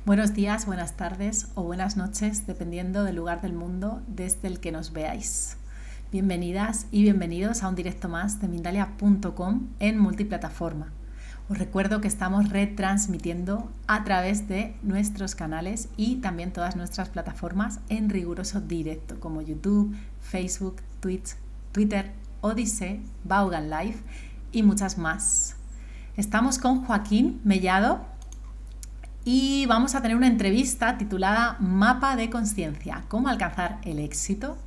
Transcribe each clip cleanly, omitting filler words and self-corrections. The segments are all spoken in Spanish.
Buenos días, buenas tardes o buenas noches, dependiendo del lugar del mundo desde el que nos veáis. Bienvenidas y bienvenidos a un directo más de Mindalia.com en multiplataforma. Os recuerdo que estamos retransmitiendo a través de nuestros canales y también todas nuestras plataformas en riguroso directo, como YouTube, Facebook, Twitch, Twitter, Odyssey, Vaughan Live y muchas más. Estamos con Joaquín Mellado y vamos a tener una entrevista titulada Mapa de Consciencia, ¿cómo alcanzar el éxito?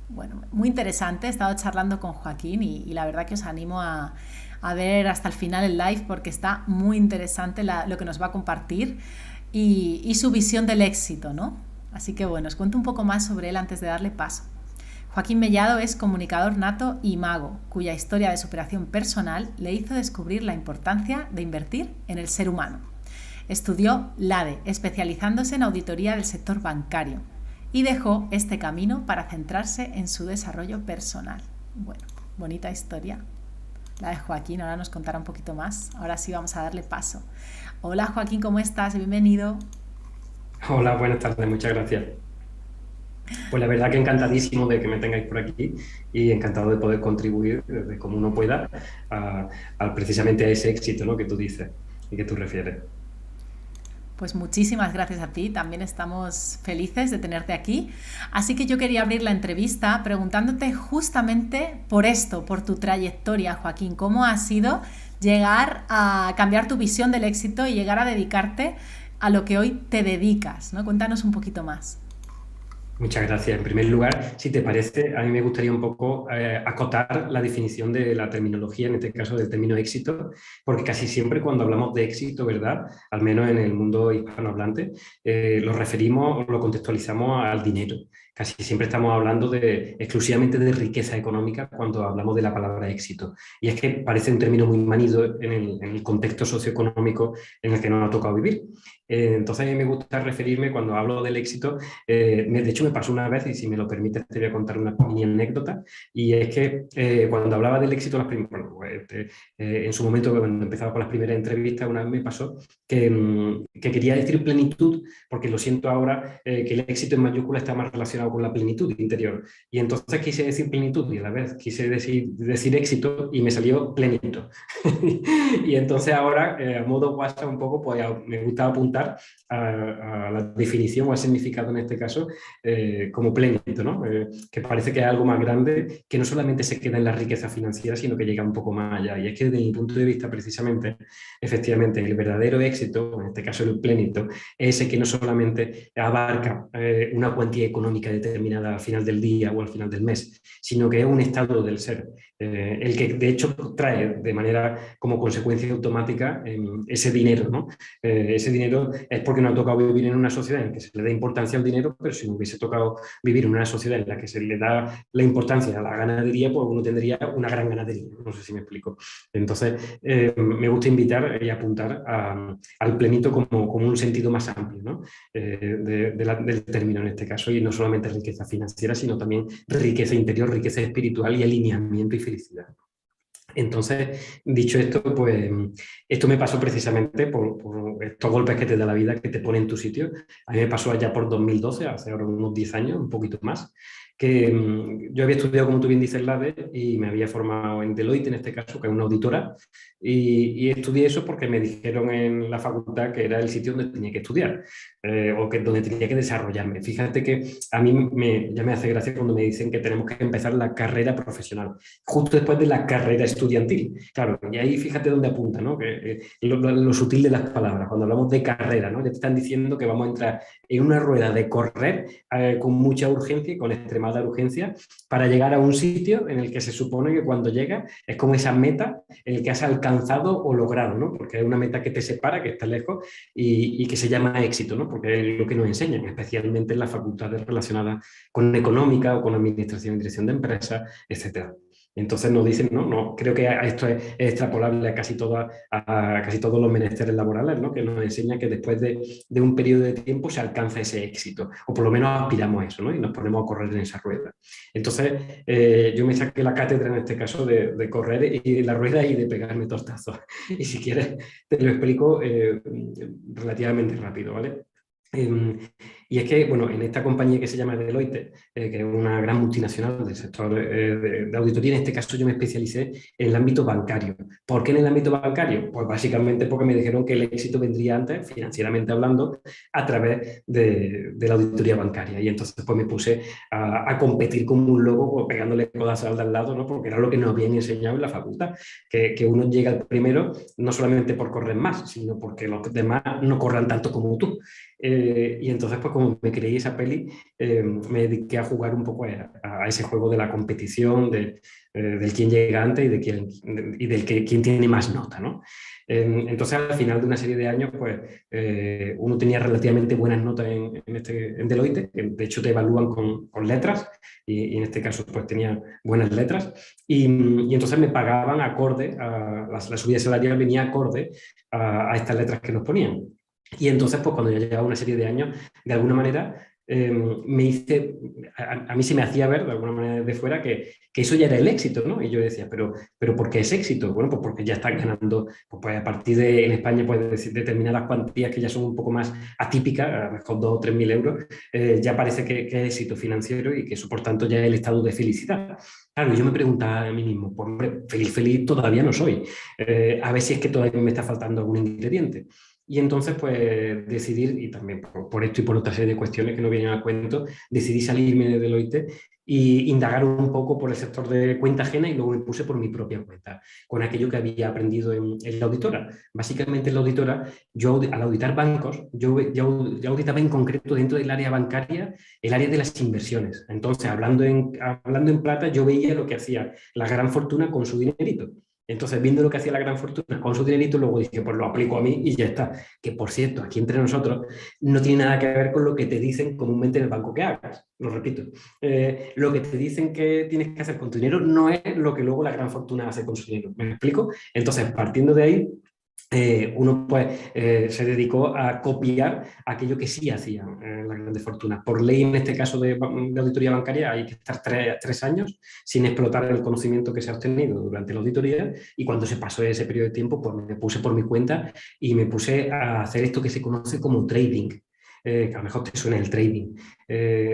Bueno, muy interesante, he estado charlando con Joaquín y la verdad que os animo a ver hasta el final el live porque está muy interesante lo que nos va a compartir y su visión del éxito, ¿no? Así que bueno, os cuento un poco más sobre él antes de darle paso. Joaquín Mellado es comunicador nato y mago, cuya historia de superación personal le hizo descubrir la importancia de invertir en el ser humano. Estudió LADE, especializándose en auditoría del sector bancario, y dejó este camino para centrarse en su desarrollo personal. Bueno, bonita historia la de Joaquín, ahora nos contará un poquito más. Ahora sí vamos a darle paso. Hola Joaquín, ¿cómo estás? Bienvenido. Hola, buenas tardes, muchas gracias. Pues la verdad que encantadísimo de que me tengáis por aquí y encantado de poder contribuir desde como uno pueda precisamente a ese éxito, ¿no?, que tú dices y que tú refieres. Pues muchísimas gracias a ti, también estamos felices de tenerte aquí. Así que yo quería abrir la entrevista preguntándote justamente por esto, por tu trayectoria, Joaquín. ¿Cómo ha sido llegar a cambiar tu visión del éxito y llegar a dedicarte a lo que hoy te dedicas, ¿no? Cuéntanos un poquito más. Muchas gracias. En primer lugar, si te parece, a mí me gustaría un poco acotar la definición de la terminología, en este caso del término éxito, porque casi siempre cuando hablamos de éxito, ¿verdad? Al menos en el mundo hispanohablante, lo referimos o lo contextualizamos al dinero. Casi siempre estamos hablando exclusivamente de riqueza económica cuando hablamos de la palabra éxito. Y es que parece un término muy manido en el contexto socioeconómico en el que nos ha tocado vivir. Entonces, a mí me gusta referirme cuando hablo del éxito. De hecho, me pasó una vez, y si me lo permites, te voy a contar una mini anécdota. Y es que cuando hablaba del éxito, bueno, en su momento, cuando empezaba con las primeras entrevistas, una vez me pasó que quería decir plenitud, porque lo siento ahora, que el éxito en mayúscula está más relacionado con la plenitud interior. Y entonces quise decir plenitud y a la vez quise decir éxito y me salió plenito. Y entonces ahora, a modo WhatsApp un poco, pues me gusta apuntar a la definición o al significado en este caso como plenito, ¿no? Que parece que es algo más grande, que no solamente se queda en la riqueza financiera, sino que llega un poco más allá. Y es que desde mi punto de vista, precisamente, efectivamente, el verdadero éxito, en este caso el plenito, es ese que no solamente abarca una cuantía económica determinada al final del día o al final del mes, sino que es un estado del ser, el que de hecho trae de manera como consecuencia automática ese dinero, ¿no? Ese dinero es porque nos ha tocado vivir en una sociedad en la que se le da importancia al dinero, pero si no hubiese tocado vivir en una sociedad en la que se le da la importancia a la ganadería, pues uno tendría una gran ganadería. No sé si me explico. Entonces, me gusta invitar y apuntar al plenito como un sentido más amplio, ¿no? Del término en este caso, y no solamente riqueza financiera, sino también riqueza interior, riqueza espiritual y alineamiento y felicidad. Entonces, dicho esto, pues esto me pasó precisamente por estos golpes que te da la vida, que te pone en tu sitio. A mí me pasó allá por 2012, hace ahora unos 10 años, un poquito más, que yo había estudiado, como tú bien dices, LADE, y me había formado en Deloitte, en este caso, que es una auditora, y estudié eso porque me dijeron en la facultad que era el sitio donde tenía que estudiar, donde tenía que desarrollarme. Fíjate que a mí ya me hace gracia cuando me dicen que tenemos que empezar la carrera profesional justo después de la carrera estudiantil. Claro, y ahí fíjate dónde apunta, ¿no? Que, lo sutil de las palabras. Cuando hablamos de carrera, ¿no? Ya te están diciendo que vamos a entrar en una rueda de correr con mucha urgencia y con extremada urgencia para llegar a un sitio en el que se supone que cuando llega es como esa meta en el que has alcanzado o logrado, ¿no? Porque es una meta que te separa, que está lejos y que se llama éxito, ¿no? Porque es lo que nos enseñan, especialmente en las facultades relacionadas con económica o con administración y dirección de empresas, etcétera. Entonces nos dicen, no, no, creo que esto es extrapolable a casi todos los menesteres laborales, ¿no? Que nos enseña que después de un periodo de tiempo se alcanza ese éxito, o por lo menos aspiramos a eso, ¿no? Y nos ponemos a correr en esa rueda. Entonces, yo me saqué la cátedra en este caso de correr y la rueda y de pegarme tostazos. Y si quieres, te lo explico relativamente rápido, ¿vale? Em, y es que, bueno, en esta compañía que se llama Deloitte, que es una gran multinacional del sector de auditoría, en este caso yo me especialicé en el ámbito bancario. ¿Por qué en el ámbito bancario? Pues básicamente porque me dijeron que el éxito vendría antes, financieramente hablando, a través de la auditoría bancaria. Y entonces pues me puse a competir como un lobo, pues, pegándole cosas al de al lado, ¿no? Porque era lo que nos habían enseñado en la facultad, que uno llega al primero no solamente por correr más, sino porque los demás no corran tanto como tú. Y entonces, pues como me creí esa peli, me dediqué a jugar un poco a ese juego de la competición, del quién llega antes y, y del que, quién tiene más nota, ¿no? Entonces, al final de una serie de años, pues uno tenía relativamente buenas notas en Deloitte, que de hecho te evalúan con letras, y en este caso, pues tenía buenas letras, y entonces me pagaban acorde, la subida salarial venía acorde a estas letras que nos ponían. Y entonces, pues cuando ya llevaba una serie de años, de alguna manera me hice, a mí se me hacía ver de alguna manera desde fuera que eso ya era el éxito, ¿no? Y yo decía, pero ¿por qué es éxito? Bueno, pues porque ya están ganando, pues a partir de, en España, puedes decir determinadas cuantías que ya son un poco más atípicas, a lo mejor 2 o 3 mil euros, ya parece que es éxito financiero y que eso, por tanto, ya es el estado de felicidad. Claro, yo me preguntaba a mí mismo, pues hombre, feliz todavía no soy. A ver si es que todavía me está faltando algún ingrediente. Y entonces, pues, decidir, y también por esto y por otra serie de cuestiones que no vienen al cuento, decidí salirme de Deloitte y indagar un poco por el sector de cuenta ajena y luego me puse por mi propia cuenta, con aquello que había aprendido en la auditora. Básicamente en la auditora, yo al auditar bancos, yo auditaba en concreto dentro del área bancaria el área de las inversiones. Entonces, hablando en plata, yo veía lo que hacía la gran fortuna con su dinerito. Entonces, viendo lo que hacía la gran fortuna con su dinerito, luego dije, pues lo aplico a mí y ya está. Que por cierto, aquí entre nosotros, no tiene nada que ver con lo que te dicen comúnmente en el banco que hagas. Lo repito. Lo que te dicen que tienes que hacer con tu dinero no es lo que luego la gran fortuna hace con su dinero. ¿Me explico? Entonces, partiendo de ahí, uno pues se dedicó a copiar aquello que sí hacían las grandes fortunas. Por ley, en este caso de auditoría bancaria, hay que estar 3 años sin explotar el conocimiento que se ha obtenido durante la auditoría, y cuando se pasó ese periodo de tiempo, pues me puse por mi cuenta y me puse a hacer esto que se conoce como trading. Que a lo mejor te suena el trading,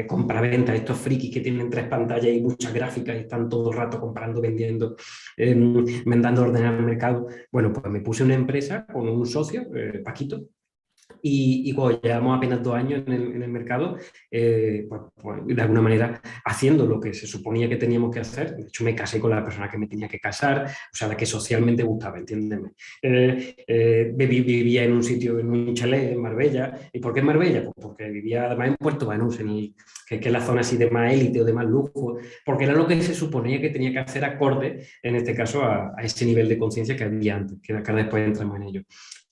compra-venta, estos frikis que tienen 3 pantallas y muchas gráficas y están todo el rato comprando, vendiendo, mandando a ordenar el mercado. Bueno, pues me puse una empresa con un socio, Paquito, y cuando llevamos apenas 2 años en el mercado, pues, de alguna manera haciendo lo que se suponía que teníamos que hacer. De hecho, me casé con la persona que me tenía que casar, o sea, la que socialmente gustaba, entiéndeme. Vivía en un sitio, en un chalet en Marbella. ¿Y por qué en Marbella? Pues porque vivía además en Puerto Banús, que es la zona así de más élite o de más lujo, porque era lo que se suponía que tenía que hacer acorde, en este caso, a ese nivel de conciencia que había antes, que cada después entramos en ello.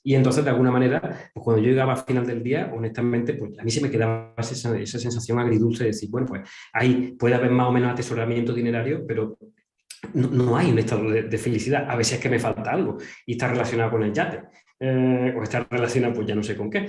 Y entonces, de alguna manera, pues cuando yo llegaba al final del día, honestamente, pues a mí se me quedaba esa sensación agridulce de decir, bueno, pues ahí puede haber más o menos atesoramiento dinerario, pero no hay un estado de felicidad. A veces es que me falta algo y está relacionado con el yate. O está relacionado, pues ya no sé con qué.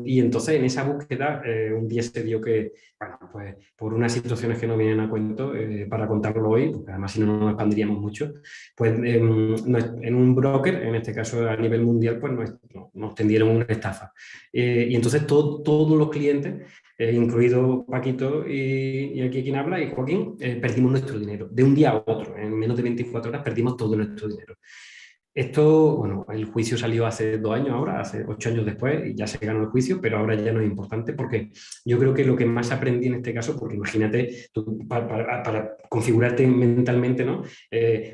Y entonces en esa búsqueda, un día se dio que, bueno, pues por unas situaciones que no vienen a cuento, para contarlo hoy, porque además si no nos expandiríamos mucho, pues en un broker, en este caso a nivel mundial, pues nos tendieron una estafa. Y entonces todos los clientes, incluido Paquito y aquí quien habla, y Joaquín, perdimos nuestro dinero. De un día a otro, en menos de 24 horas, perdimos todo nuestro dinero. Esto, bueno, el juicio salió hace 2 años ahora, hace 8 años después, y ya se ganó el juicio, pero ahora ya no es importante porque yo creo que lo que más aprendí en este caso, porque imagínate, tú, para configurarte mentalmente, ¿no?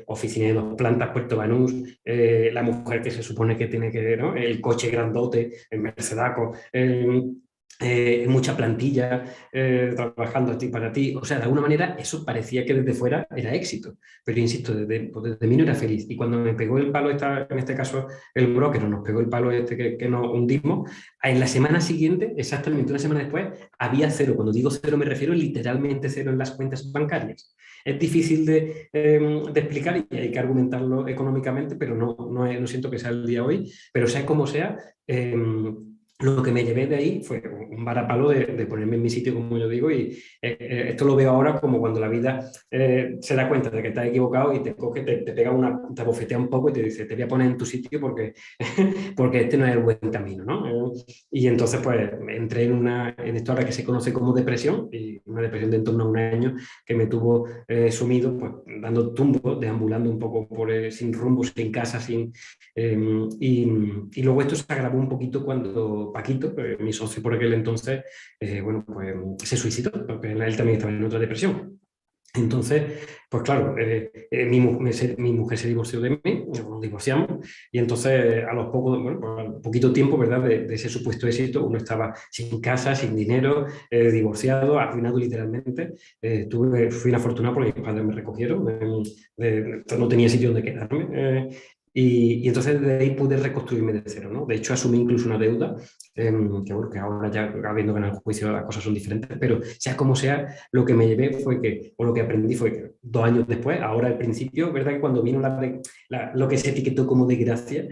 Oficina de 2 plantas, Puerto Banús, la mujer que se supone que tiene que, ¿no? El coche grandote, el Mercedaco, mucha plantilla trabajando a ti para ti. O sea, de alguna manera eso parecía que desde fuera era éxito, pero insisto, desde mí no era feliz. Y cuando me pegó el palo, en este caso el broker, nos pegó el palo este que nos hundimos, en la semana siguiente, exactamente una semana después, había cero. Cuando digo cero me refiero literalmente cero en las cuentas bancarias. Es difícil de explicar y hay que argumentarlo económicamente, pero no siento que sea el día hoy, pero sea como sea, lo que me llevé de ahí fue un varapalo de ponerme en mi sitio, como yo digo, y esto lo veo ahora como cuando la vida se da cuenta de que estás equivocado y te coge, te pega te bofetea un poco y te dice, te voy a poner en tu sitio porque, porque este no es el buen camino, ¿no? Y entonces pues entré en esto ahora que se conoce como depresión, y una depresión de en torno a un año que me tuvo sumido, pues dando tumbos, deambulando un poco sin rumbo, sin casa, y luego esto se agravó un poquito cuando Paquito, mi socio por aquel entonces, bueno, pues se suicidó, porque él también estaba en otra depresión. Entonces, pues claro, mi mujer se divorció de mí, nos divorciamos, y entonces a los pocos, bueno, pues, al poquito tiempo, ¿verdad?, de ese supuesto éxito, uno estaba sin casa, sin dinero, divorciado, arruinado literalmente. Fui inafortunado porque mis padres me recogieron, no tenía sitio donde quedarme. Y entonces de ahí pude reconstruirme de cero, ¿no? De hecho, asumí incluso una deuda, que bueno, que ahora ya habiendo ganado el juicio las cosas son diferentes, pero sea como sea, lo que me llevé fue que, o lo que aprendí fue que 2 años después, ahora al principio, ¿verdad? Que cuando vino lo que se etiquetó como desgracia,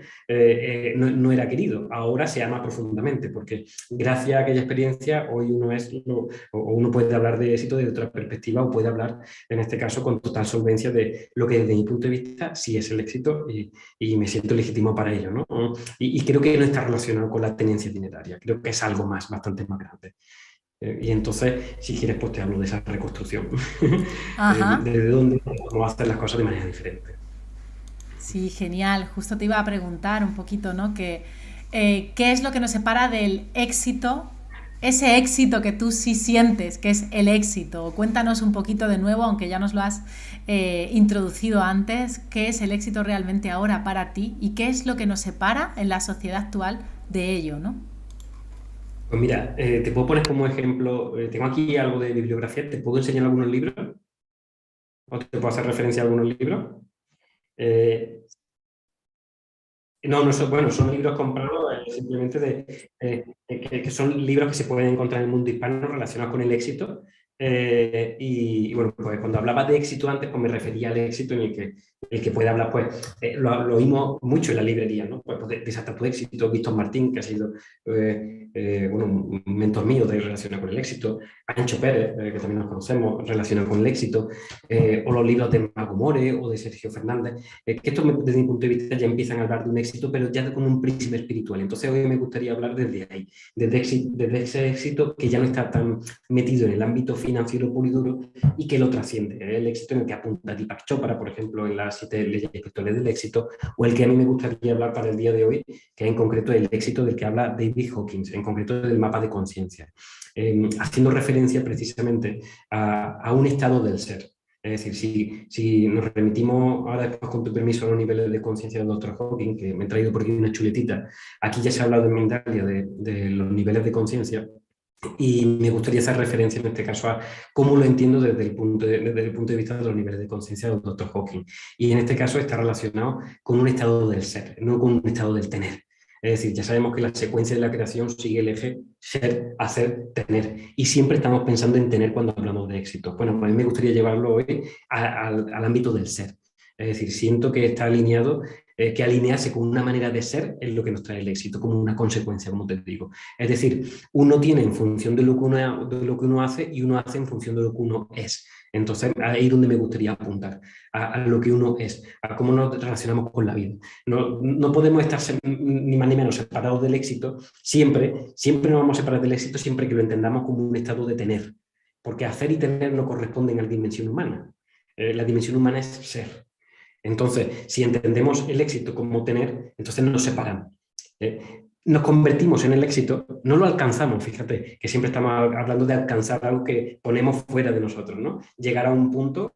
no era querido, ahora se ama profundamente, porque gracias a aquella experiencia hoy o uno puede hablar de éxito desde otra perspectiva, o puede hablar, en este caso, con total solvencia de lo que desde mi punto de vista sí es el éxito, y me siento legítimo para ello, ¿no? Y creo que no está relacionado con la tenencia dineraria, creo que es algo más, bastante más grande. Y entonces, si quieres, pues te hablo de esa reconstrucción, Ajá. desde dónde vamos a hacer las cosas de manera diferente. Sí, genial. Justo te iba a preguntar un poquito, ¿no? ¿Qué es lo que nos separa del éxito? Ese éxito que tú sí sientes, que es el éxito. Cuéntanos un poquito de nuevo, aunque ya nos lo has introducido antes, qué es el éxito realmente ahora para ti y qué es lo que nos separa en la sociedad actual de ello, ¿no? Pues mira, te puedo poner como ejemplo, tengo aquí algo de bibliografía, te puedo enseñar algunos libros, o te puedo hacer referencia a algunos libros. Eh, no, no son, bueno, son libros comprados simplemente que son libros que se pueden encontrar en el mundo hispano relacionados con el éxito. Y bueno, pues cuando hablaba de éxito antes, pues me refería al éxito en el que puede hablar, pues lo oímos mucho en la librería, ¿no? Pues Desata tu éxito, Víctor Martín, que ha sido bueno, un mentor mío relacionado con el éxito, Ancho Pérez, que también nos conocemos, relacionado con el éxito, o los libros de Mago More o de Sergio Fernández, que estos desde mi punto de vista ya empiezan a hablar de un éxito, pero ya con un prisma espiritual. Entonces hoy me gustaría hablar desde ahí, desde ese éxito que ya no está tan metido en el ámbito financiero puro y duro y que lo trasciende. El éxito en el que apunta Deepak Chopra, por ejemplo, en las 7 leyes espirituales del éxito, o el que a mí me gustaría hablar para el día de hoy, que es en concreto el éxito del que habla David Hawkins, en concreto del mapa de conciencia, haciendo referencia precisamente a un estado del ser. Es decir, si nos remitimos ahora después, con tu permiso, a los niveles de conciencia del Dr. Hawking, que me he traído por aquí una chuletita, aquí ya se ha hablado en Mindalia de los niveles de conciencia, y me gustaría hacer referencia en este caso a cómo lo entiendo desde el punto de vista de los niveles de conciencia del Dr. Hawking. Y en este caso está relacionado con un estado del ser, no con un estado del tener. Es decir, ya sabemos que la secuencia de la creación sigue el eje ser, hacer, tener. Y siempre estamos pensando en tener cuando hablamos de éxito. Bueno, pues a mí me gustaría llevarlo hoy al ámbito del ser. Es decir, siento que está alineado, que alinearse con una manera de ser es lo que nos trae el éxito, como una consecuencia, como te digo. Es decir, uno tiene en función de lo que uno hace, y uno hace en función de lo que uno es. Entonces, ahí es donde me gustaría apuntar, a lo que uno es, a cómo nos relacionamos con la vida. No podemos estar ni más ni menos separados del éxito, siempre nos vamos a separar del éxito siempre que lo entendamos como un estado de tener, porque hacer y tener no corresponden a la dimensión humana. La dimensión humana es ser. Entonces, si entendemos el éxito como tener, entonces nos separamos. Nos convertimos en el éxito, no lo alcanzamos, fíjate, que siempre estamos hablando de alcanzar algo que ponemos fuera de nosotros, ¿no? Llegar a un punto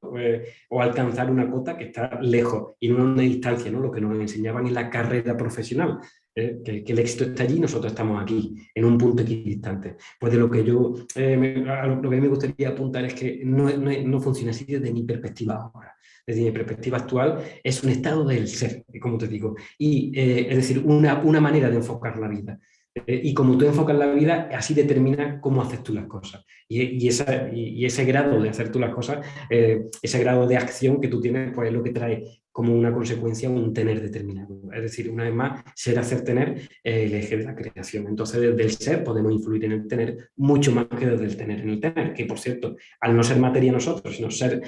o alcanzar una cota que está lejos y no en una distancia, ¿no? Lo que nos enseñaban en la carrera profesional, que el éxito está allí y nosotros estamos aquí, en un punto equidistante. Pues de lo que lo que me gustaría apuntar es que no funciona así desde mi perspectiva ahora. Desde mi perspectiva actual, es un estado del ser, como te digo, y es decir, una manera de enfocar la vida. Y como tú enfocas la vida, así determina cómo haces tú las cosas. Y ese grado de hacer tú las cosas, ese grado de acción que tú tienes, pues es lo que trae como una consecuencia un tener determinado. Es decir, una vez más, ser, hacer, tener el eje de la creación. Entonces, desde el ser podemos influir en el tener mucho más que desde el tener en el tener, que por cierto, al no ser materia nosotros, sino ser,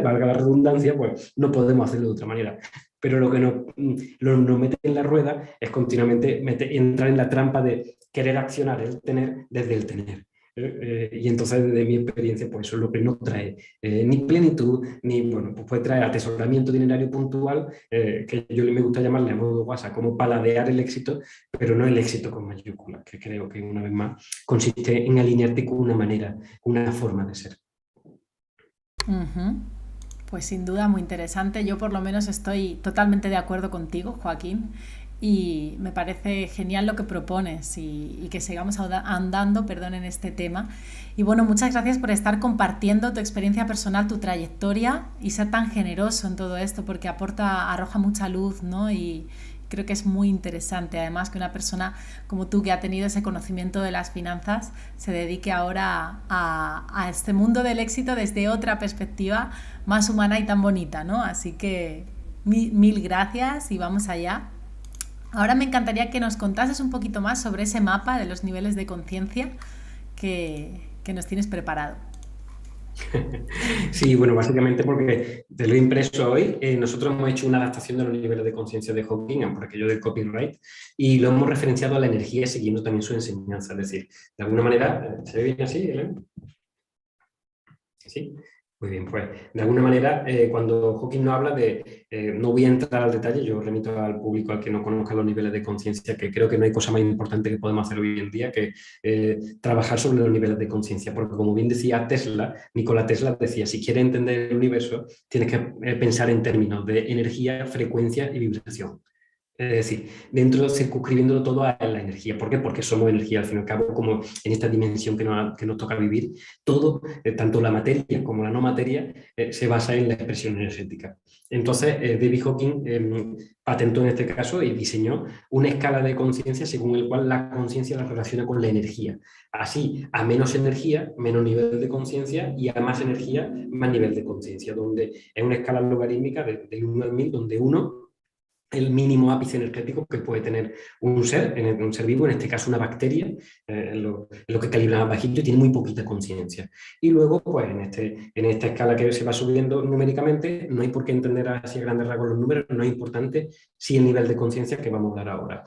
valga la redundancia, pues no podemos hacerlo de otra manera. Pero lo que nos mete en la rueda es continuamente entrar en la trampa de querer accionar el tener desde el tener. Y entonces, desde mi experiencia, pues eso es lo que no trae ni plenitud, ni, bueno, pues puede traer atesoramiento dinerario puntual, que yo me gusta llamarle a modo WhatsApp, como paladear el éxito, pero no el éxito con mayúsculas, que creo que una vez más consiste en alinearte con una manera, una forma de ser. Ujú. Pues sin duda muy interesante. Yo por lo menos estoy totalmente de acuerdo contigo, Joaquín, y me parece genial lo que propones y que sigamos andando, perdón, en este tema. Y bueno, muchas gracias por estar compartiendo tu experiencia personal, tu trayectoria y ser tan generoso en todo esto, porque arroja mucha luz, ¿no? Y creo que es muy interesante, además, que una persona como tú, que ha tenido ese conocimiento de las finanzas, se dedique ahora a este mundo del éxito desde otra perspectiva más humana y tan bonita, ¿no? Así que mil gracias y vamos allá. Ahora me encantaría que nos contases un poquito más sobre ese mapa de los niveles de conciencia que nos tienes preparado. Sí, bueno, básicamente porque te lo he impreso hoy. Nosotros hemos hecho una adaptación de los niveles de conciencia de Hawking por aquello del copyright y lo hemos referenciado a la energía siguiendo también su enseñanza. Es decir, de alguna manera, ¿se ve bien así, Elena? Sí. Muy bien, pues de alguna manera, cuando Hawking nos habla de, no voy a entrar al detalle, yo remito al público al que no conozca los niveles de conciencia, que creo que no hay cosa más importante que podemos hacer hoy en día que trabajar sobre los niveles de conciencia, porque como bien decía Tesla, Nikola Tesla decía, si quieres entender el universo, tienes que pensar en términos de energía, frecuencia y vibración. Es decir, dentro circunscribiéndolo todo a la energía. ¿Por qué? Porque somos energía, al fin y al cabo, como en esta dimensión que nos toca vivir, todo, tanto la materia como la no materia, se basa en la expresión energética. Entonces, David Hawking patentó en este caso y diseñó una escala de conciencia según el cual la conciencia la relaciona con la energía. Así, a menos energía, menos nivel de conciencia, y a más energía, más nivel de conciencia, donde es una escala logarítmica del 1 al 1000, donde 1 el mínimo ápice energético que puede tener un ser vivo, en este caso una bacteria, lo que calibra más bajito y tiene muy poquita conciencia. Y luego, pues en esta escala que se va subiendo numéricamente, no hay por qué entender así a grandes rasgos los números, no es importante si el nivel de conciencia que vamos a dar ahora.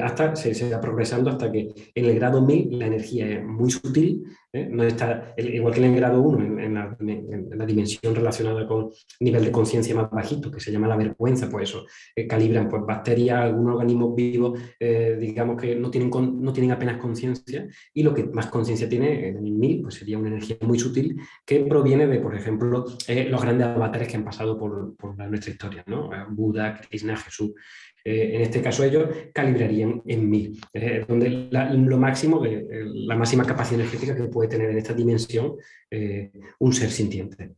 Hasta se va progresando hasta que en el grado 1000 la energía es muy sutil, no está, igual que en el grado 1, en la dimensión relacionada con nivel de conciencia más bajito, que se llama la vergüenza, pues eso, calibran pues, bacterias, algunos organismos vivos, digamos que no tienen apenas conciencia, y lo que más conciencia tiene en el 1000 pues sería una energía muy sutil que proviene de, por ejemplo, los grandes avatares que han pasado por nuestra historia, ¿no? Buda, Krishna, Jesús. En este caso ellos calibrarían en 1000, donde lo máximo, la máxima capacidad energética que puede tener en esta dimensión un ser sintiente.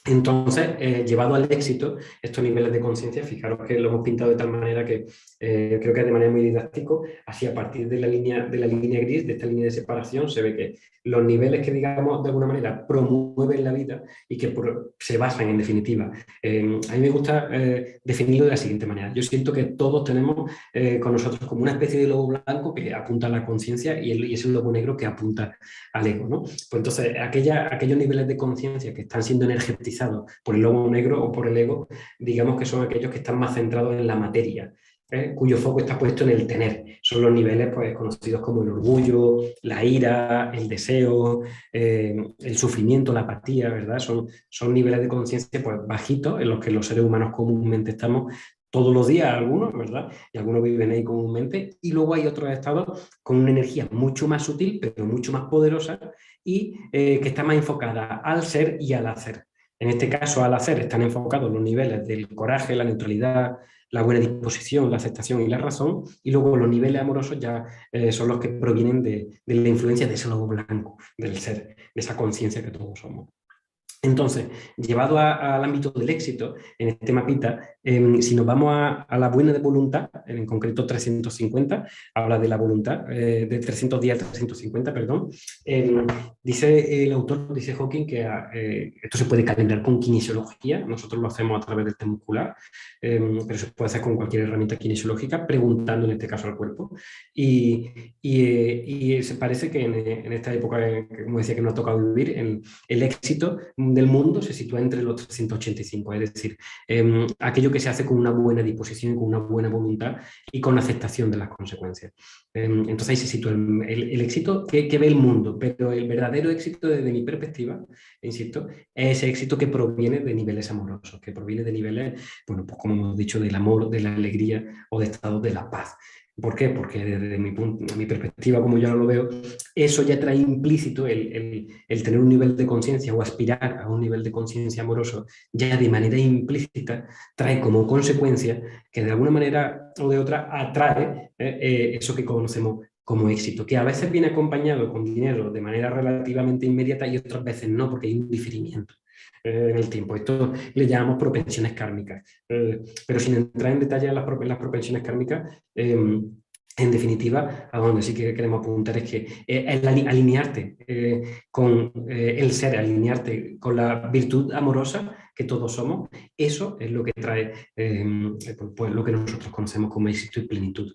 Entonces, llevado al éxito, estos niveles de conciencia, fijaros que lo hemos pintado de tal manera que creo que de manera muy didáctico, así a partir de la línea gris, de esta línea de separación, se ve que los niveles que, digamos, de alguna manera promueven la vida y que se basan, en definitiva. A mí me gusta definirlo de la siguiente manera. Yo siento que todos tenemos con nosotros como una especie de lobo blanco que apunta a la conciencia y es el lobo negro que apunta al ego, ¿no? Pues entonces, aquellos niveles de conciencia que están siendo energetizados por el lobo negro o por el ego, digamos que son aquellos que están más centrados en la materia, cuyo foco está puesto en el tener. Son los niveles pues, conocidos como el orgullo, la ira, el deseo, el sufrimiento, la apatía, ¿verdad? Son niveles de conciencia pues, bajitos en los que los seres humanos comúnmente estamos todos los días, algunos, ¿verdad? Y algunos viven ahí comúnmente. Y luego hay otros estados con una energía mucho más sutil, pero mucho más poderosa y que está más enfocada al ser y al hacer. En este caso, al hacer están enfocados los niveles del coraje, la neutralidad, la buena disposición, la aceptación y la razón, y luego los niveles amorosos ya son los que provienen de la influencia de ese lobo blanco, del ser, de esa conciencia que todos somos. Entonces, llevado al ámbito del éxito, en este mapita, si nos vamos a la buena de voluntad, en concreto 350, habla de la voluntad, de 310 a 350, perdón, dice el autor, dice Hawking, que esto se puede calibrar con kinesiología, nosotros lo hacemos a través del test muscular, pero se puede hacer con cualquier herramienta kinesiológica, preguntando en este caso al cuerpo, y se parece que en esta época, como decía, que nos ha tocado vivir, el éxito del mundo se sitúa entre los 385, es decir, aquello que se hace con una buena disposición, con una buena voluntad y con aceptación de las consecuencias. Entonces ahí se sitúa el éxito que ve el mundo, pero el verdadero éxito desde mi perspectiva, insisto, es ese éxito que proviene de niveles amorosos, que proviene de niveles, bueno, pues como hemos dicho, del amor, de la alegría o de estados de la paz. ¿Por qué? Porque desde mi perspectiva, como yo lo veo, eso ya trae implícito el tener un nivel de conciencia o aspirar a un nivel de conciencia amoroso, ya de manera implícita, trae como consecuencia que de alguna manera o de otra atrae eso que conocemos como éxito, que a veces viene acompañado con dinero de manera relativamente inmediata y otras veces no, porque hay un diferimiento en el tiempo. Esto le llamamos propensiones kármicas. Pero sin entrar en detalle en las propensiones kármicas, en definitiva, a donde sí que queremos apuntar es que el alinearte con el ser, alinearte con la virtud amorosa que todos somos, eso es lo que trae pues lo que nosotros conocemos como éxito y plenitud.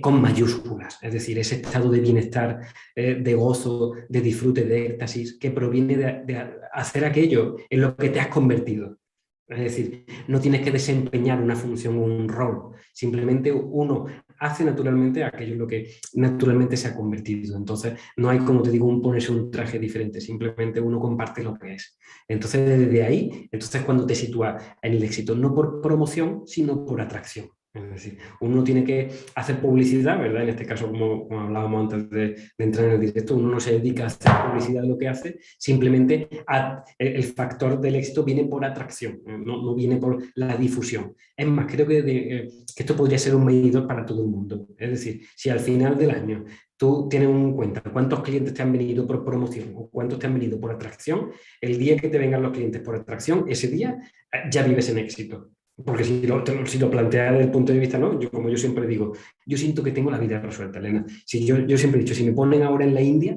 Con mayúsculas, es decir, ese estado de bienestar, de gozo, de disfrute, de éxtasis, que proviene de hacer aquello en lo que te has convertido. Es decir, no tienes que desempeñar una función o un rol, simplemente uno hace naturalmente aquello en lo que naturalmente se ha convertido. Entonces, no hay, como te digo, un ponerse un traje diferente, simplemente uno comparte lo que es. Entonces, desde ahí, entonces cuando te sitúas en el éxito, no por promoción, sino por atracción. Es decir, uno tiene que hacer publicidad, ¿verdad? En este caso, como hablábamos antes de entrar en el directo, uno no se dedica a hacer publicidad de lo que hace, simplemente el factor del éxito viene por atracción, no viene por la difusión. Es más, creo que esto podría ser un medidor para todo el mundo. Es decir, si al final del año tú tienes en cuenta cuántos clientes te han venido por promoción o cuántos te han venido por atracción, el día que te vengan los clientes por atracción, ese día ya vives en éxito. Porque si lo planteas desde el punto de vista, ¿no? Como yo siempre digo, yo siento que tengo la vida resuelta, Elena. Si yo siempre he dicho, si me ponen ahora en la India,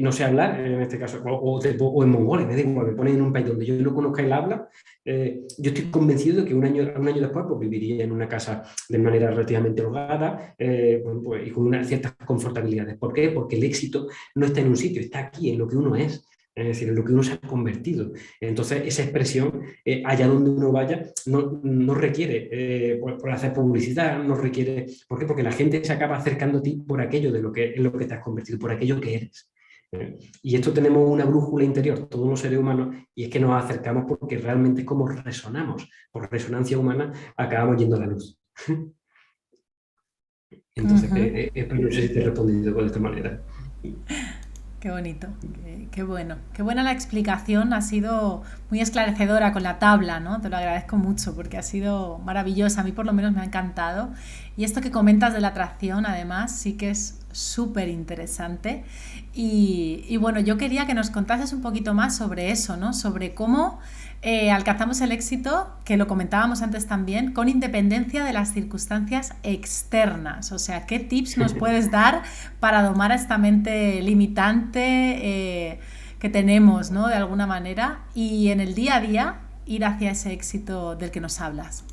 no sé hablar, en este caso, o en Mongolia, me da igual, me ponen en un país donde yo no conozca el habla, yo estoy convencido de que un año después pues, viviría en una casa de manera relativamente holgada bueno, pues, y con unas ciertas confortabilidades. ¿Por qué? Porque el éxito no está en un sitio, está aquí, en lo que uno es decir, en lo que uno se ha convertido. Entonces, esa expresión, allá donde uno vaya, no requiere por hacer publicidad, no requiere... ¿Por qué? Porque la gente se acaba acercando a ti por aquello en lo que te has convertido, por aquello que eres. Y esto tenemos una brújula interior, todos los seres humanos, y es que nos acercamos porque realmente es como resonamos. Por resonancia humana acabamos yendo a la luz. Entonces, no sé si te he respondido de esta manera. Qué bonito, qué bueno. Qué buena la explicación, ha sido muy esclarecedora con la tabla, ¿no? Te lo agradezco mucho porque ha sido maravillosa, a mí por lo menos me ha encantado. Y esto que comentas de la atracción, además, sí que es súper interesante. Y bueno, yo quería que nos contases un poquito más sobre eso, ¿no? Sobre cómo alcanzamos el éxito, que lo comentábamos antes también, con independencia de las circunstancias externas. O sea, ¿qué tips nos puedes dar para domar a esta mente limitante que tenemos, ¿no? De alguna manera, y en el día a día ir hacia ese éxito del que nos hablas?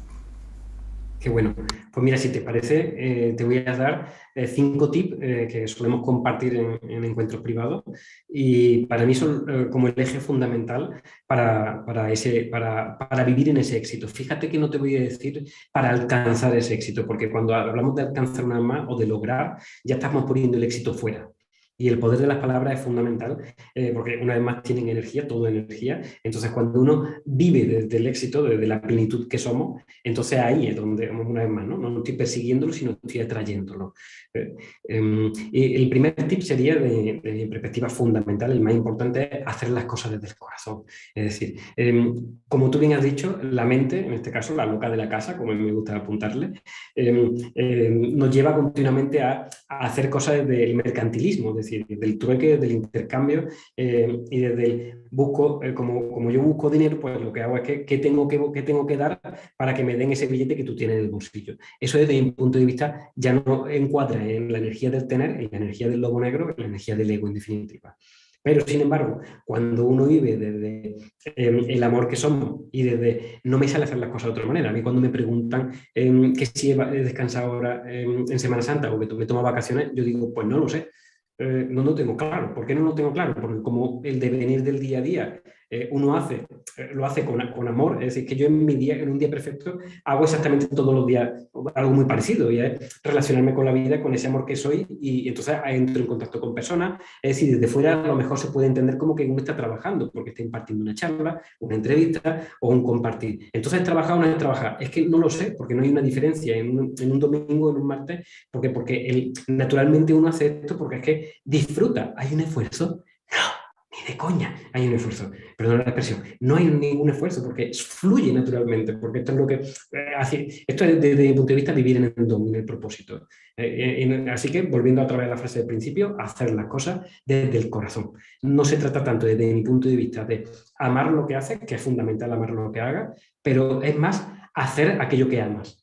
Qué bueno. Pues mira, si te parece, te voy a dar 5 tips que solemos compartir en encuentros privados y para mí son como el eje fundamental para vivir en ese éxito. Fíjate que no te voy a decir para alcanzar ese éxito, porque cuando hablamos de alcanzar una más o de lograr, ya estamos poniendo el éxito fuera. Y el poder de las palabras es fundamental, porque una vez más tienen energía, todo energía. Entonces, cuando uno vive desde el éxito, desde la plenitud que somos, entonces ahí es donde, una vez más, no estoy persiguiéndolo, sino estoy atrayéndolo. El primer tip sería, de mi perspectiva fundamental, el más importante, es hacer las cosas desde el corazón. Es decir, como tú bien has dicho, la mente, en este caso la loca de la casa, como me gusta apuntarle, nos lleva continuamente a hacer cosas desde el mercantilismo, decir, del trueque, del intercambio y desde el busco, como yo busco dinero, pues lo que hago es que ¿qué tengo que dar para que me den ese billete que tú tienes en el bolsillo? Eso desde mi punto de vista ya no encuadra en la energía del tener, en la energía del lobo negro, en la energía del ego en definitiva. Pero, sin embargo, cuando uno vive desde el amor que somos y desde no me sale hacer las cosas de otra manera. A mí cuando me preguntan que si he descansado ahora en Semana Santa o que me tomo vacaciones, yo digo, pues no lo sé. No lo tengo claro. ¿Por qué no lo tengo claro? Porque como el devenir del día a día uno lo hace con amor, es decir, que yo en un día perfecto hago exactamente todos los días algo muy parecido, y es relacionarme con la vida, con ese amor que soy, y entonces entro en contacto con personas. Es decir, desde fuera a lo mejor se puede entender como que uno está trabajando, porque está impartiendo una charla, una entrevista o un compartir. Entonces, ¿trabajar o no es trabajar? Es que no lo sé, porque no hay una diferencia en un domingo, en un martes, porque naturalmente uno hace esto porque es que disfruta. ¿Hay un esfuerzo? No, ni de coña hay un esfuerzo. Perdón la expresión. No hay ningún esfuerzo porque fluye naturalmente, porque esto es lo que hace. Esto es desde mi punto de vista vivir en el don, en el propósito. Así que, volviendo a través de la frase del principio, hacer las cosas desde el corazón. No se trata tanto desde mi punto de vista de amar lo que haces, que es fundamental amar lo que hagas, pero es más hacer aquello que amas.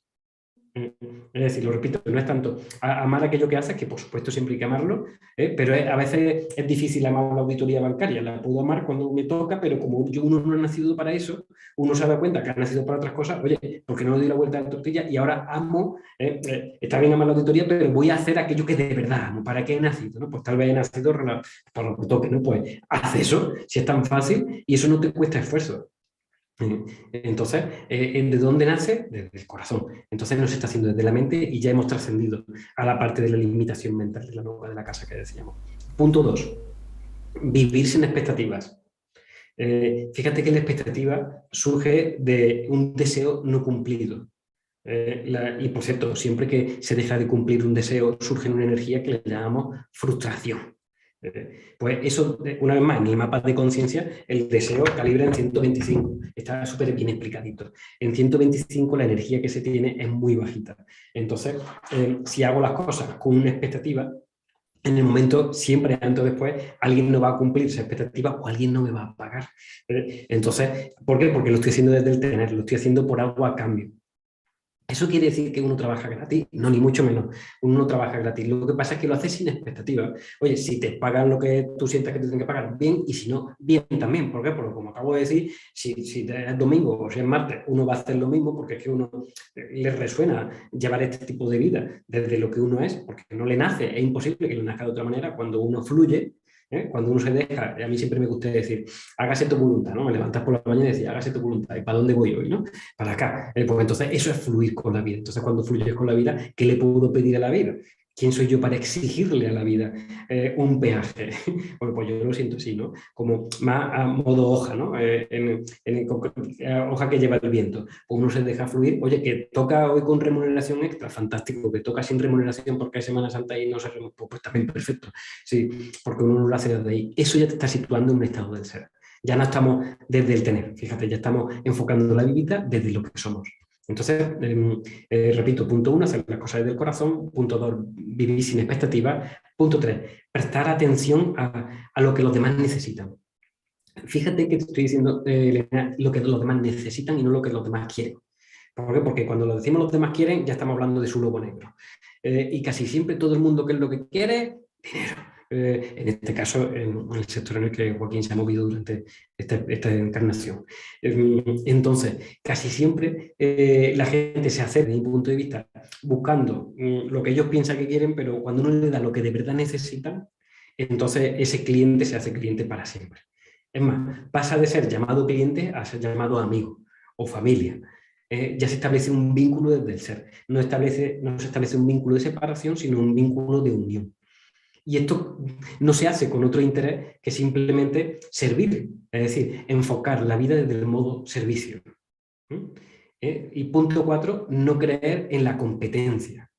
Es decir, lo repito, no es tanto amar aquello que haces, que por supuesto siempre hay que amarlo, pero a veces es difícil amar la auditoría bancaria. La puedo amar cuando me toca, pero como uno no ha nacido para eso, uno se da cuenta que ha nacido para otras cosas. Oye, ¿por qué no le doy la vuelta a la tortilla? Y ahora amo, está bien amar la auditoría, pero voy a hacer aquello que de verdad amo. ¿Para qué he nacido? ¿No? Pues tal vez he nacido por lo que toque, ¿no? Pues haz eso, si es tan fácil, y eso no te cuesta esfuerzo. Entonces, ¿de dónde nace? Desde el corazón. Entonces no se está haciendo desde la mente y ya hemos trascendido a la parte de la limitación mental de la nueva de la casa que decíamos. Punto 2. Vivir sin expectativas. Fíjate que la expectativa surge de un deseo no cumplido. Y por cierto, siempre que se deja de cumplir un deseo, surge una energía que le llamamos frustración. Pues eso, una vez más, en el mapa de conciencia, el deseo calibra en 125. Está súper bien explicadito. En 125 la energía que se tiene es muy bajita. Entonces, si hago las cosas con una expectativa, en el momento, siempre antes o después, alguien no va a cumplir esa expectativa o alguien no me va a pagar. Entonces, ¿por qué? Porque lo estoy haciendo desde el tener, lo estoy haciendo por algo a cambio. ¿Eso quiere decir que uno trabaja gratis? No, ni mucho menos. Uno no trabaja gratis. Lo que pasa es que lo hace sin expectativa. Oye, si te pagan lo que tú sientas que te tienen que pagar, bien, y si no, bien también. ¿Por qué? Porque como acabo de decir, si es domingo o si es martes, uno va a hacer lo mismo porque es que uno le resuena llevar este tipo de vida desde lo que uno es, porque no le nace. Es imposible que le nazca de otra manera cuando uno fluye. Cuando uno se deja, a mí siempre me gusta decir, hágase tu voluntad, ¿no? Me levantas por la mañana y decir, hágase tu voluntad, ¿y para dónde voy hoy, no? Para acá. Pues entonces eso es fluir con la vida. Entonces cuando fluyes con la vida, ¿qué le puedo pedir a la vida? ¿Quién soy yo para exigirle a la vida un peaje? Bueno, pues yo lo siento así, ¿no? Como más a modo hoja, ¿no? Hoja que lleva el viento. Pues uno se deja fluir. Oye, que toca hoy con remuneración extra, fantástico. Que toca sin remuneración porque hay Semana Santa y no se pues también perfecto. Sí, porque uno lo hace desde ahí. Eso ya te está situando en un estado del ser. Ya no estamos desde el tener, fíjate, ya estamos enfocando la vida desde lo que somos. Entonces, repito, punto 1, hacer las cosas desde el corazón. Punto 2, vivir sin expectativas. Punto 3, prestar atención a lo que los demás necesitan. Fíjate que te estoy diciendo, Elena, lo que los demás necesitan y no lo que los demás quieren. ¿Por qué? Porque cuando lo decimos los demás quieren, ya estamos hablando de su lobo negro. Y casi siempre todo el mundo, ¿qué es lo que quiere? Dinero. En este caso, en el sector en el que Joaquín se ha movido durante esta encarnación. Entonces, casi siempre la gente se hace, desde mi punto de vista, buscando lo que ellos piensan que quieren, pero cuando uno le da lo que de verdad necesitan, entonces ese cliente se hace cliente para siempre. Es más, pasa de ser llamado cliente a ser llamado amigo o familia. Ya se establece un vínculo desde el ser. No se establece un vínculo de separación, sino un vínculo de unión. Y esto no se hace con otro interés que simplemente servir, es decir, enfocar la vida desde el modo servicio. Y punto 4, no creer en la competencia.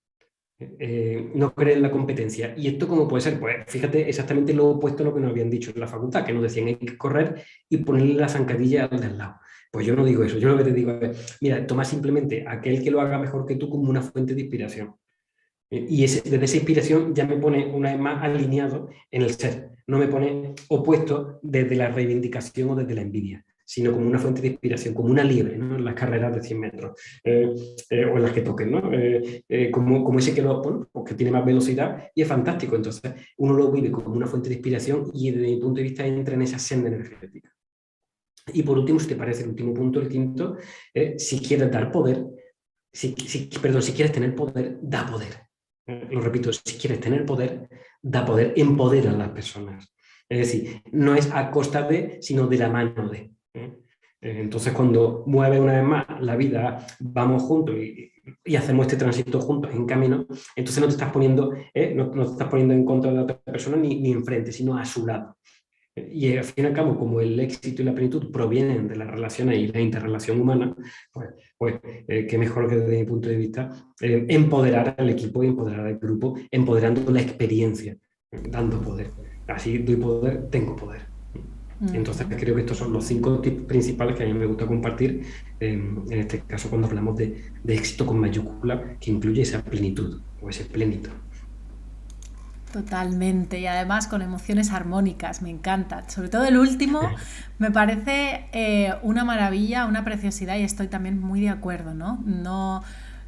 No creer en la competencia. ¿Y esto cómo puede ser? Pues fíjate, exactamente lo opuesto a lo que nos habían dicho en la facultad, que nos decían hay que correr y ponerle la zancadilla al de al lado. Pues yo no digo eso, yo lo que te digo es, mira, toma simplemente aquel que lo haga mejor que tú como una fuente de inspiración. Y desde esa inspiración ya me pone una vez más alineado en el ser. No me pone opuesto desde la reivindicación o desde la envidia, sino como una fuente de inspiración, como una liebre, ¿no? En las carreras de 100 metros, o en las que toquen, ¿no? Como ese que, bueno, pues que tiene más velocidad y es fantástico. Entonces uno lo vive como una fuente de inspiración y desde mi punto de vista entra en esa senda energética. Y por último, si te parece el último punto, el quinto, si quieres dar poder, perdón, si quieres tener poder, da poder. Lo repito, si quieres tener poder, da poder, empodera a las personas. Es decir, no es a costa de, sino de la mano de. Entonces, cuando mueve una vez más la vida, vamos juntos y hacemos este tránsito juntos en camino, entonces no te estás poniendo, no te estás poniendo en contra de la otra persona ni enfrente, sino a su lado. Y al fin y al cabo, como el éxito y la plenitud provienen de las relaciones y la interrelación humana, pues qué mejor que desde mi punto de vista empoderar al equipo y empoderar al grupo, empoderando la experiencia, dando poder. Así doy poder, tengo poder. Entonces creo que estos son los 5 tips principales que a mí me gusta compartir, en este caso cuando hablamos de éxito con mayúscula, que incluye esa plenitud o ese plenito. Totalmente, y además con emociones armónicas, me encanta. Sobre todo el último me parece una maravilla, una preciosidad y estoy también muy de acuerdo, ¿no?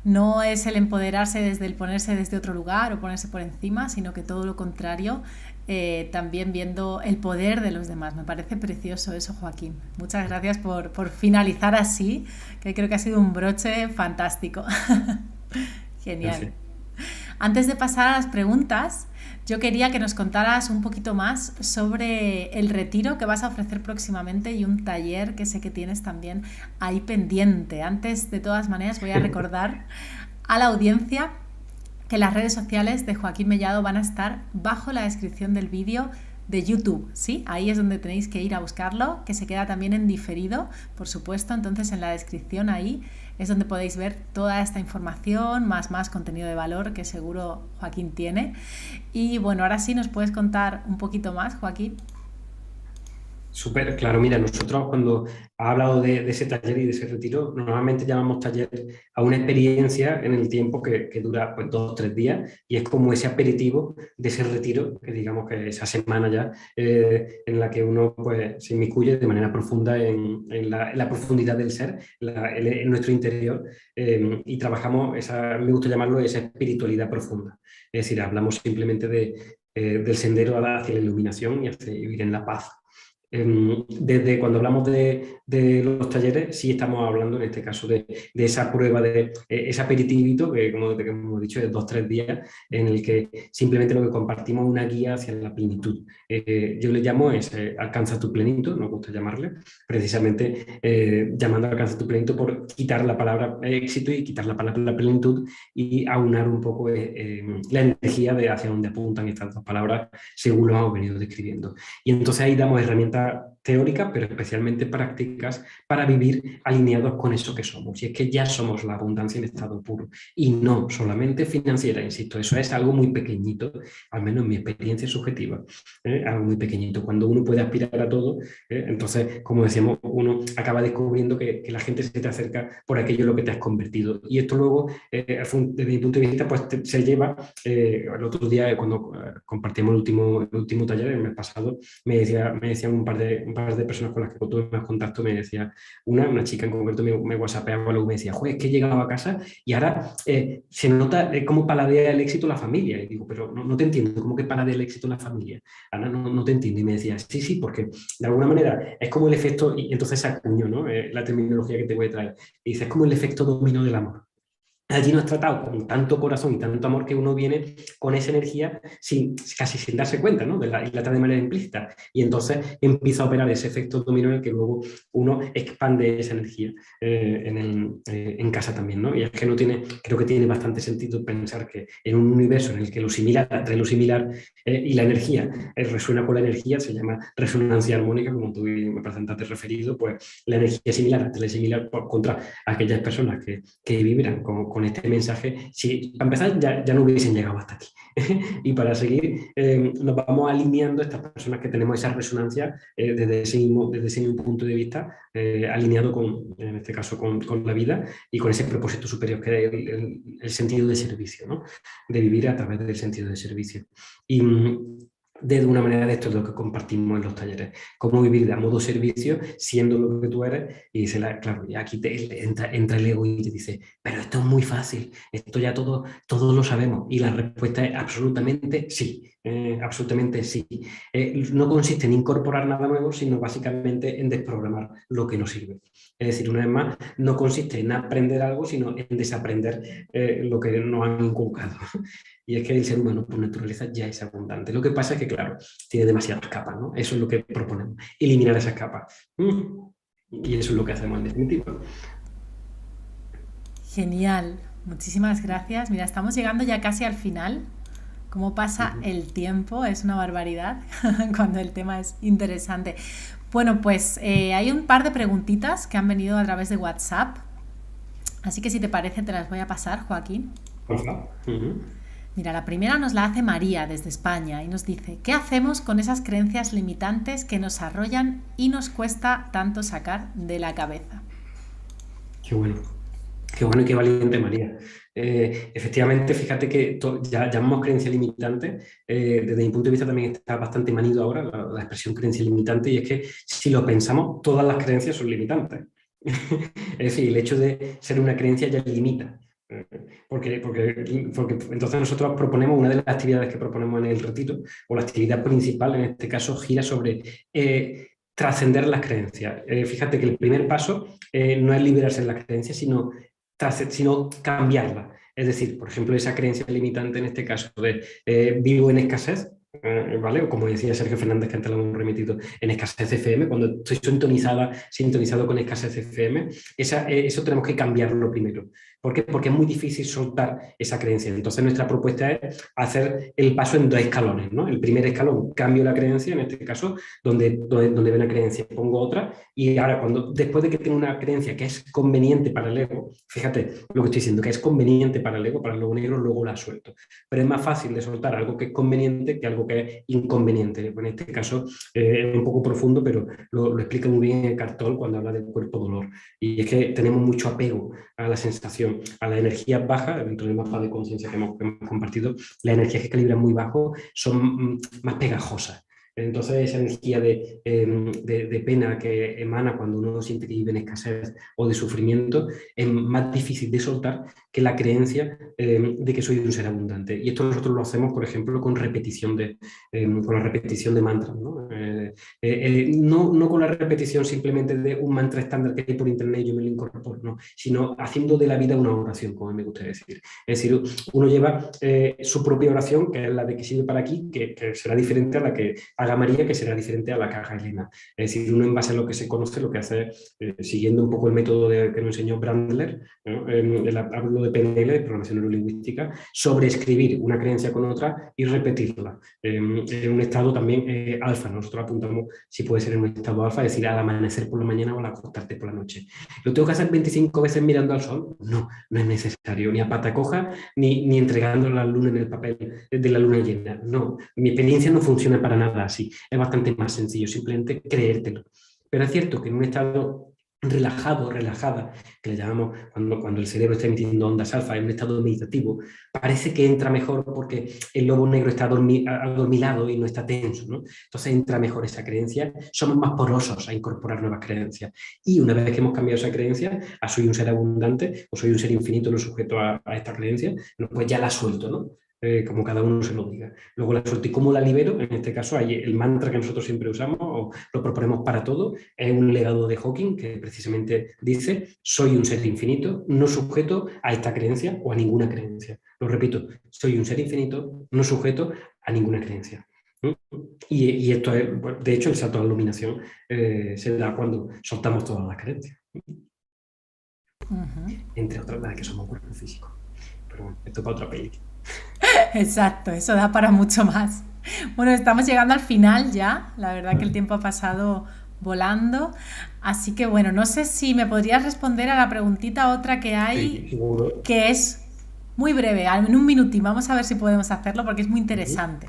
No es el empoderarse desde el ponerse desde otro lugar o ponerse por encima, sino que todo lo contrario, también viendo el poder de los demás. Me parece precioso eso, Joaquín. Muchas gracias por finalizar así, que creo que ha sido un broche fantástico. Genial. Gracias. Antes de pasar a las preguntas, yo quería que nos contaras un poquito más sobre el retiro que vas a ofrecer próximamente y un taller que sé que tienes también ahí pendiente. Antes, de todas maneras, voy a recordar a la audiencia que las redes sociales de Joaquín Mellado van a estar bajo la descripción del vídeo de YouTube, ¿sí? Ahí es donde tenéis que ir a buscarlo, que se queda también en diferido, por supuesto. Entonces, en la descripción ahí es donde podéis ver toda esta información, más contenido de valor que seguro Joaquín tiene. Y bueno, ahora sí nos puedes contar un poquito más, Joaquín. Súper, claro, mira, nosotros cuando ha hablado de ese taller y de ese retiro, normalmente llamamos taller a una experiencia en el tiempo que dura pues 2 o 3 días y es como ese aperitivo de ese retiro, que digamos que esa semana ya, en la que uno pues, se inmiscuye de manera profunda en la profundidad del ser, en nuestro interior, y trabajamos, me gusta llamarlo esa espiritualidad profunda. Es decir, hablamos simplemente del sendero hacia la iluminación y hacia vivir en la paz. Desde cuando hablamos de los talleres, sí estamos hablando en este caso de esa prueba, de ese aperitivito, que como hemos dicho, es 2 o 3 días, en el que simplemente lo que compartimos es una guía hacia la plenitud. Yo le llamo alcanza tu plenitud, nos gusta llamarle, precisamente llamando alcanza tu plenitud por quitar la palabra éxito y quitar la palabra plenitud y aunar un poco la energía de hacia dónde apuntan estas 2 palabras según lo hemos venido describiendo. Y entonces ahí damos herramientas teóricas, pero especialmente prácticas para vivir alineados con eso que somos. Y es que ya somos la abundancia en estado puro y no solamente financiera, insisto, eso es algo muy pequeñito, al menos en mi experiencia subjetiva, algo muy pequeñito. Cuando uno puede aspirar a todo, entonces, como decíamos, uno acaba descubriendo que la gente se te acerca por aquello en lo que te has convertido. Y esto luego, desde mi punto de vista, pues se lleva, el otro día cuando compartimos el último taller, el mes pasado, me decían un par de personas con las que tuve más contacto, me decía, una chica en concreto me whatsappeaba, luego me decía, joder, es que he llegado a casa y ahora se nota cómo paladea el éxito la familia. Y digo, pero no te entiendo, ¿cómo que paladea el éxito la familia? Ana, no te entiendo. Y me decía, sí, porque de alguna manera es como el efecto, y entonces se acuñó, ¿no? La terminología que te voy a traer. Y dice, es como el efecto dominó del amor. Allí nos tratado con tanto corazón y tanto amor que uno viene con esa energía casi sin darse cuenta, ¿no? Y la trata de manera implícita. Y entonces empieza a operar ese efecto dominó en el que luego uno expande esa energía en casa también, ¿no? Y es que creo que tiene bastante sentido pensar que en un universo en el que lo similar atrae lo similar y la energía resuena con la energía, se llama resonancia armónica, como tú me parece antes referido, pues la energía similar atrae similar contra aquellas personas que vibran con con este mensaje, si para empezar ya no hubiesen llegado hasta aquí. Y para seguir, nos vamos alineando estas personas que tenemos esa resonancia desde ese mismo punto de vista, alineado en este caso con la vida y con ese propósito superior que es el sentido de servicio, ¿no? De vivir a través del sentido de servicio. Y de una manera de esto es lo que compartimos en los talleres, cómo vivir a modo servicio siendo lo que tú eres. Y claro, y aquí entra el ego y te dice, pero esto es muy fácil, esto ya todos lo sabemos. Y la respuesta es absolutamente sí. Absolutamente sí. No consiste en incorporar nada nuevo, sino básicamente en desprogramar lo que nos sirve. Es decir, una vez más, no consiste en aprender algo, sino en desaprender lo que nos han inculcado. Y es que el ser humano por naturaleza ya es abundante. Lo que pasa es que, claro, tiene demasiadas capas, ¿no? Eso es lo que proponemos, eliminar esas capas. Y eso es lo que hacemos en definitiva. Genial, muchísimas gracias. Mira, estamos llegando ya casi al final. Cómo pasa el tiempo, es una barbaridad cuando el tema es interesante. Bueno, pues hay un par de preguntitas que han venido a través de WhatsApp. Así que si te parece te las voy a pasar, Joaquín. Por favor. Mira, la primera nos la hace María desde España y nos dice, ¿qué hacemos con esas creencias limitantes que nos arrollan y nos cuesta tanto sacar de la cabeza? Qué bueno y qué valiente, María. Efectivamente, fíjate que ya llamamos creencia limitante. Desde mi punto de vista también está bastante manido ahora la expresión creencia limitante, y es que si lo pensamos, todas las creencias son limitantes. Es decir, el hecho de ser una creencia ya limita. Porque entonces nosotros proponemos, una de las actividades que proponemos en el retiro, o la actividad principal en este caso, gira sobre trascender las creencias. Fíjate que el primer paso no es liberarse de las creencias, sino cambiarla. Es decir, por ejemplo, esa creencia limitante en este caso de vivo en escasez, ¿vale? O como decía Sergio Fernández, que antes lo hemos remitido, en escasez FM, cuando estoy sintonizado con escasez FM, eso tenemos que cambiarlo primero. ¿Por qué? Porque es muy difícil soltar esa creencia. Entonces nuestra propuesta es hacer el paso en 2 escalones, ¿no? El primer escalón, cambio la creencia, en este caso, donde ve una creencia, pongo otra, y ahora después de que tengo una creencia que es conveniente para el ego, fíjate lo que estoy diciendo, que es conveniente para el ego, para el lobo negro, luego la suelto. Pero es más fácil de soltar algo que es conveniente que algo que es inconveniente. En este caso es un poco profundo, pero lo explica muy bien Cartol cuando habla del cuerpo dolor. Y es que tenemos mucho apego a la sensación, a las energías bajas. Dentro del mapa de conciencia que hemos compartido, las energías que calibran muy bajo son más pegajosas. Entonces esa energía de pena que emana cuando uno siente que vive en escasez o de sufrimiento es más difícil de soltar que la creencia de que soy un ser abundante. Y esto nosotros lo hacemos, por ejemplo, con la repetición de mantras, ¿no? No con la repetición simplemente de un mantra estándar que hay por internet y yo me lo incorporo, no, sino haciendo de la vida una oración, como me gusta decir. Es decir, uno lleva su propia oración, que es la de que sirve para aquí, que será diferente a la que haga María, que será diferente a la que haga Elena. Es decir, uno en base a lo que se conoce, lo que hace, siguiendo un poco el método que nos enseñó Brandler, ¿no? Hablo de PNL, de programación neurolingüística, sobre escribir una creencia con otra y repetirla en un estado también alfa. Nosotros apuntamos si puede ser en un estado alfa, es decir, al amanecer por la mañana o al acostarte por la noche. ¿Lo tengo que hacer 25 veces mirando al sol? No es necesario, ni a pata coja, ni entregando la luna en el papel de la luna llena. No, mi experiencia no funciona para nada así. Es bastante más sencillo, simplemente creértelo. Pero es cierto que en un estado relajado, relajada, que le llamamos cuando el cerebro está emitiendo ondas alfa, en un estado meditativo, parece que entra mejor porque el lobo negro está adormilado y no está tenso, ¿no? Entonces entra mejor esa creencia, somos más porosos a incorporar nuevas creencias. Y una vez que hemos cambiado esa creencia a soy un ser abundante o soy un ser infinito no sujeto a esta creencia, pues ya la suelto, ¿no? Como cada uno se lo diga. Luego la suelto. ¿Y cómo la libero? En este caso hay el mantra que nosotros siempre usamos, o lo proponemos para todo, es un legado de Hawking que precisamente dice: soy un ser infinito, no sujeto a esta creencia o a ninguna creencia. Lo repito, soy un ser infinito, no sujeto a ninguna creencia. Y esto es, de hecho, el salto a la iluminación se da cuando soltamos todas las creencias. Entre otras, las que somos cuerpo físico. Pero bueno, esto es para otra película. Exacto, eso da para mucho más. Bueno, estamos llegando al final ya. La verdad que el tiempo ha pasado volando. Así que bueno, no sé si me podrías responder a la preguntita otra que Sí, hay, seguro. que es muy breve, en un minutín. Vamos a ver si podemos hacerlo porque es muy Ujú. interesante.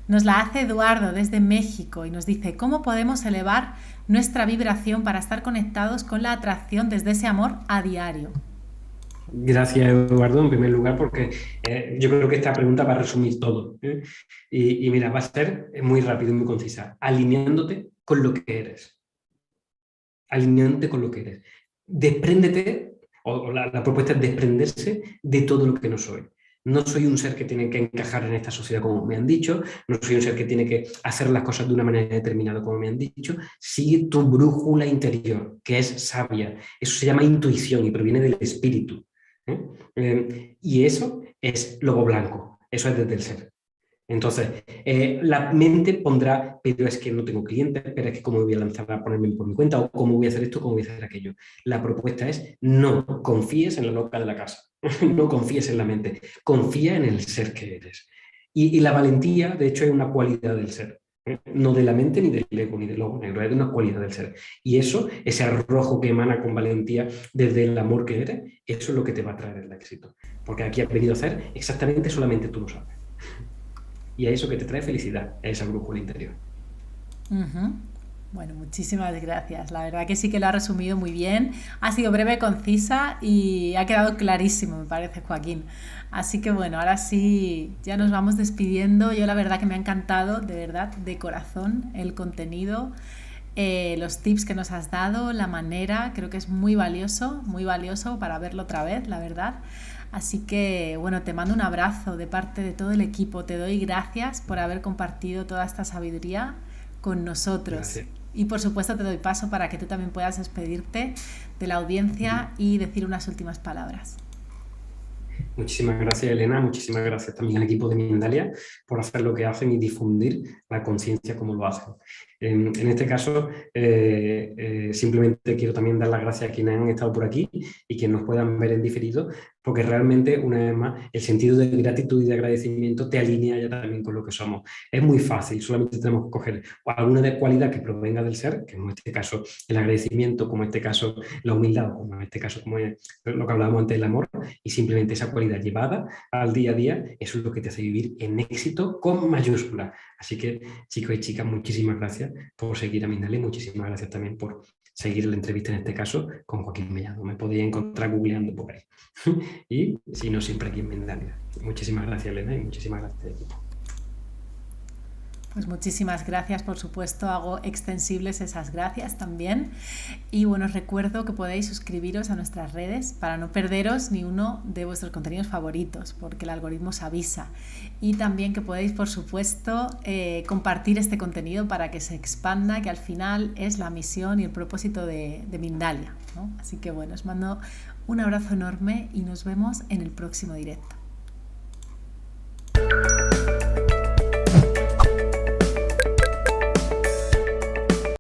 Nos la hace Eduardo desde México y nos dice, ¿cómo podemos elevar nuestra vibración para estar conectados con la atracción desde ese amor a diario? Gracias, Eduardo, en primer lugar, porque yo creo que esta pregunta va a resumir todo. ¿Eh? Y mira, va a ser muy rápido y muy concisa, alineándote con lo que eres. Alineándote con lo que eres. Despréndete, o la propuesta es desprenderse de todo lo que no soy. No soy un ser que tiene que encajar en esta sociedad como me han dicho, no soy un ser que tiene que hacer las cosas de una manera determinada como me han dicho. Sigue tu brújula interior, que es sabia. Eso se llama intuición y proviene del espíritu. ¿Eh? Y eso es lobo blanco, eso es desde el ser. Entonces, la mente pondrá, pero es que no tengo clientes, pero es que cómo voy a lanzar a ponerme por mi cuenta, o cómo voy a hacer esto, cómo voy a hacer aquello. La propuesta es, no confíes en la loca de la casa, no confíes en la mente, confía en el ser que eres. Y la valentía, de hecho, es una cualidad del ser. No de la mente, ni del ego, ni del lobo negro, es de una cualidad del ser. Y eso, ese arrojo que emana con valentía desde el amor que eres, eso es lo que te va a traer el éxito. Porque aquí has venido a hacer exactamente solamente tú lo sabes. Y a eso que te trae felicidad, a esa brújula interior. Ujú. Bueno, muchísimas gracias. La verdad que sí que lo ha resumido muy bien. Ha sido breve, concisa y ha quedado clarísimo, me parece, Joaquín. Así que bueno, ahora sí, ya nos vamos despidiendo. Yo la verdad que me ha encantado, de verdad, de corazón, el contenido, los tips que nos has dado, la manera, creo que es muy valioso para verlo otra vez, la verdad. Así que bueno, te mando un abrazo de parte de todo el equipo. Te doy gracias por haber compartido toda esta sabiduría con nosotros. Gracias. Y por supuesto te doy paso para que tú también puedas despedirte de la audiencia y decir unas últimas palabras. Muchísimas gracias, Elena. Muchísimas gracias también al equipo de Mindalia por hacer lo que hacen y difundir la conciencia como lo hacen. En este caso, simplemente quiero también dar las gracias a quienes han estado por aquí y quienes nos puedan ver en diferido, porque realmente, una vez más, el sentido de gratitud y de agradecimiento te alinea ya también con lo que somos. Es muy fácil, solamente tenemos que coger alguna de cualidad que provenga del ser, que en este caso el agradecimiento, como en este caso la humildad, como en este caso como es lo que hablábamos antes, el amor, y simplemente esa cualidad llevada al día a día, eso es lo que te hace vivir en éxito con mayúscula. Así que, chicos y chicas, muchísimas gracias por seguir a Mindalia, muchísimas gracias también por seguir la entrevista en este caso con Joaquín Mellado. Me podéis encontrar googleando por ahí. Y si no, siempre aquí en Mindalia. Muchísimas gracias, Elena, y muchísimas gracias, equipo. Pues muchísimas gracias, por supuesto, hago extensibles esas gracias también. Y bueno, os recuerdo que podéis suscribiros a nuestras redes para no perderos ni uno de vuestros contenidos favoritos, porque el algoritmo os avisa. Y también que podéis, por supuesto, compartir este contenido para que se expanda, que al final es la misión y el propósito de Mindalia, ¿no? Así que bueno, os mando un abrazo enorme y nos vemos en el próximo directo.